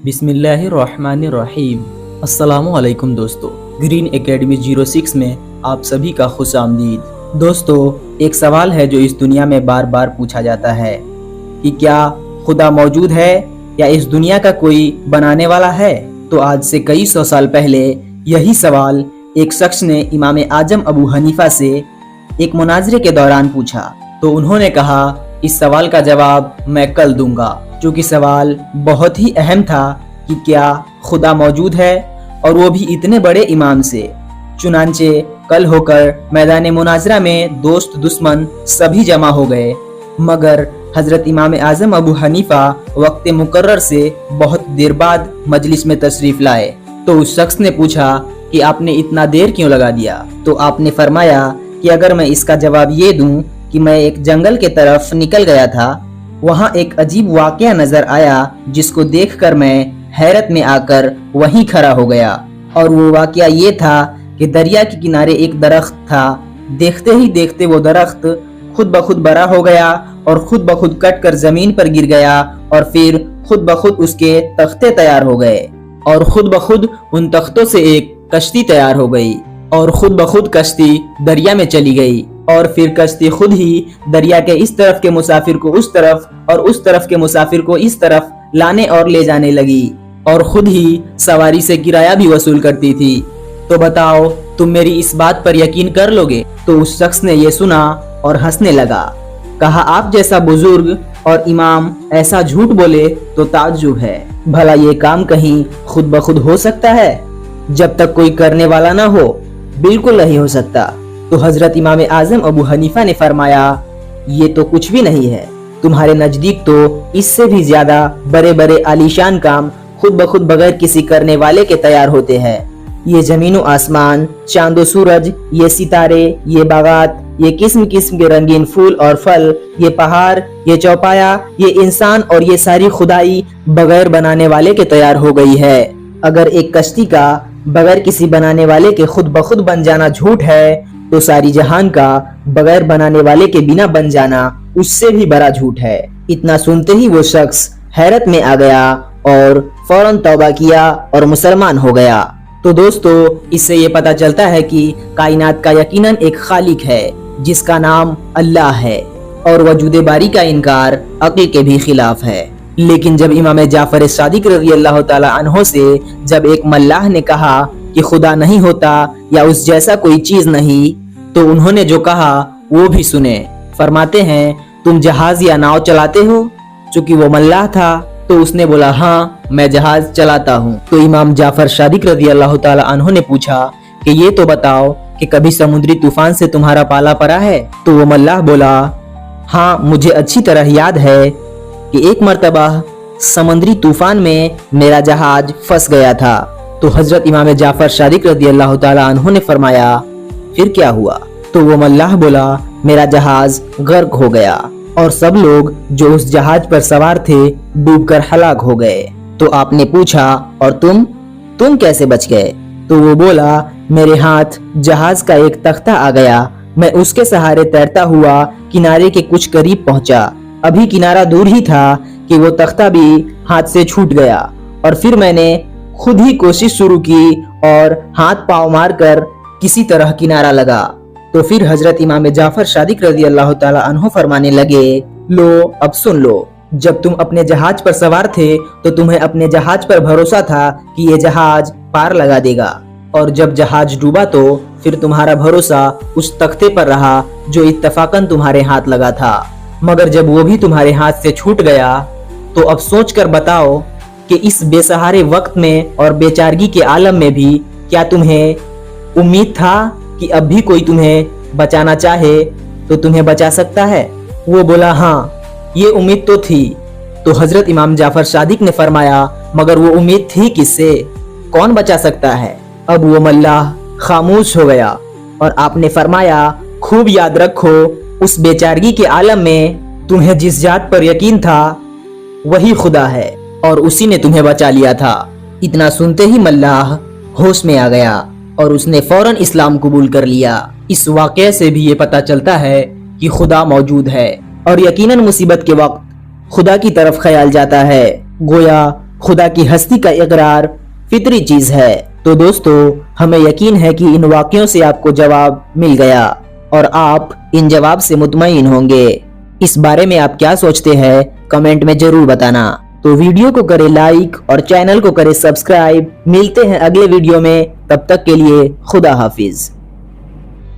بسم اللہ الرحمن الرحیم۔ السلام علیکم دوستو، گرین اکیڈمی 06 میں آپ سبھی کا خوش آمدید۔ دوستو، ایک سوال ہے جو اس دنیا میں بار بار پوچھا جاتا ہے کہ کیا خدا موجود ہے یا اس دنیا کا کوئی بنانے والا ہے؟ تو آج سے کئی سو سال پہلے یہی سوال ایک شخص نے امام اعظم ابو حنیفہ سے ایک مناظرے کے دوران پوچھا، تو انہوں نے کہا اس سوال کا جواب میں کل دوں گا، چونکہ سوال بہت ہی اہم تھا کہ کیا خدا موجود ہے، اور وہ بھی اتنے بڑے امام سے۔ چنانچہ کل ہو کر میدان مناظرہ میں دوست دشمن سبھی جمع ہو گئے، مگر حضرت امام اعظم ابو حنیفہ وقت مقرر سے بہت دیر بعد مجلس میں تشریف لائے۔ تو اس شخص نے پوچھا کہ آپ نے اتنا دیر کیوں لگا دیا؟ تو آپ نے فرمایا کہ اگر میں اس کا جواب یہ دوں کہ میں ایک جنگل کے طرف نکل گیا تھا، وہاں ایک عجیب واقعہ نظر آیا جس کو دیکھ کر میں حیرت میں آ کر وہیں کھڑا ہو گیا، اور وہ واقعہ یہ تھا کہ دریا کے کنارے ایک درخت تھا۔ دیکھتے ہی دیکھتے وہ درخت خود بخود بڑا ہو گیا اور خود بخود کٹ کر زمین پر گر گیا، اور پھر خود بخود اس کے تختے تیار ہو گئے، اور خود بخود ان تختوں سے ایک کشتی تیار ہو گئی، اور خود بخود کشتی دریا میں چلی گئی، اور پھر کشتی خود ہی دریا کے اس طرف کے مسافر کو اس طرف اور اس طرف کے مسافر کو اس طرف لانے اور لے جانے لگی، اور خود ہی سواری سے کرایہ بھی وصول کرتی تھی۔ تو بتاؤ تم میری اس بات پر یقین کر لوگے؟ تو اس شخص نے یہ سنا اور ہنسنے لگا، کہا آپ جیسا بزرگ اور امام ایسا جھوٹ بولے تو تعجب ہے، بھلا یہ کام کہیں خود بخود ہو سکتا ہے؟ جب تک کوئی کرنے والا نہ ہو بالکل نہیں ہو سکتا۔ تو حضرت امام اعظم ابو حنیفہ نے فرمایا یہ تو کچھ بھی نہیں ہے، تمہارے نزدیک تو اس سے بھی زیادہ بڑے بڑے عالیشان کام خود بخود بغیر کسی کرنے والے کے تیار ہوتے ہیں۔ یہ زمین و آسمان، چاند و سورج، یہ ستارے، یہ باغات، یہ قسم قسم کے رنگین پھول اور پھل، یہ پہاڑ، یہ چوپایا، یہ انسان اور یہ ساری خدائی بغیر بنانے والے کے تیار ہو گئی ہے۔ اگر ایک کشتی کا بغیر کسی بنانے والے کے خود بخود بن جانا جھوٹ ہے، تو ساری جہان کا بغیر بنانے والے کے بنا بن جانا اس سے بھی بڑا جھوٹ ہے۔ اتنا سنتے ہی وہ شخص حیرت میں آ گیا اور فوراً توبہ کیا اور مسلمان ہو گیا۔ تو دوستو، اس سے یہ پتہ چلتا ہے کہ کائنات کا یقیناً ایک خالق ہے جس کا نام اللہ ہے، اور وجود باری کا انکار عقل کے بھی خلاف ہے۔ لیکن جب امام جعفر صادق رضی اللہ تعالی عنہ سے جب ایک ملاح نے کہا کہ خدا نہیں ہوتا یا اس جیسا کوئی چیز نہیں، تو انہوں نے جو کہا وہ بھی سنے۔ فرماتے ہیں تم جہاز یا ناؤ چلاتے ہو؟ چونکہ وہ ملاح تھا تو اس نے بولا ہاں میں جہاز چلاتا ہوں۔ تو امام جعفر صادق رضی اللہ تعالی عنہ نے پوچھا کہ یہ تو بتاؤ کہ کبھی سمندری طوفان سے تمہارا پالا پڑا ہے؟ تو وہ ملاح بولا ہاں مجھے اچھی طرح یاد ہے کہ ایک مرتبہ سمندری طوفان میں میرا جہاز پھنس گیا تھا۔ تو حضرت امام جعفر صادق رضی اللہ تعالی عنہ نے فرمایا پھر کیا ہوا؟ تو وہ ملاح بولا میرا جہاز غرق ہو گیا، اور سب لوگ جو اس جہاز پر سوار تھے ڈوب کر ہلاک ہو گئے۔ تو آپ نے پوچھا اور تم کیسے بچ گئے؟ تو وہ بولا میرے ہاتھ جہاز کا ایک تختہ آ گیا، میں اس کے سہارے تیرتا ہوا کنارے کے کچھ قریب پہنچا، ابھی کنارہ دور ہی تھا کہ وہ تختہ بھی ہاتھ سے چھوٹ گیا، اور پھر میں نے خود ہی کوشش شروع کی اور ہاتھ پاؤں مار کر کسی طرح کنارہ لگا۔ تو پھر حضرت امام جعفر صادق رضی اللہ تعالی عنہ فرمانے لگے لو اب سن لو، جب تم اپنے جہاز پر سوار تھے تو تمہیں اپنے جہاز پر بھروسہ تھا کہ یہ جہاز پار لگا دے گا، اور جب جہاز ڈوبا تو پھر تمہارا بھروسہ اس تختے پر رہا جو اتفاقاً تمہارے ہاتھ لگا تھا، مگر جب وہ بھی تمہارے ہاتھ سے چھوٹ گیا تو اب سوچ کر بتاؤ کہ اس بے سہارے وقت میں اور بے چارگی کے عالم میں بھی کیا تمہیں امید تھا کہ اب بھی کوئی تمہیں بچانا چاہے تو تمہیں بچا سکتا ہے؟ وہ بولا ہاں یہ امید تو تھی۔ تو حضرت امام جعفر صادق نے فرمایا مگر وہ امید تھی کس سے؟ کون بچا سکتا ہے؟ اب وہ ملاح خاموش ہو گیا، اور آپ نے فرمایا خوب یاد رکھو اس بے چارگی کے عالم میں تمہیں جس ذات پر یقین تھا وہی خدا ہے، اور اسی نے تمہیں بچا لیا تھا۔ اتنا سنتے ہی ملاح ہوش میں آ گیا اور اس نے فوراً اسلام قبول کر لیا۔ اس واقعے سے بھی یہ پتہ چلتا ہے کہ خدا موجود ہے، اور یقیناً مصیبت کے وقت خدا کی طرف خیال جاتا ہے، گویا خدا کی ہستی کا اقرار فطری چیز ہے۔ تو دوستو ہمیں یقین ہے کہ ان واقعوں سے آپ کو جواب مل گیا اور آپ ان جواب سے مطمئن ہوں گے۔ اس بارے میں آپ کیا سوچتے ہیں کمنٹ میں ضرور بتانا۔ تو ویڈیو کو کرے لائک اور چینل کو کرے سبسکرائب۔ ملتے ہیں اگلے ویڈیو میں، تب تک کے لیے خدا حافظ۔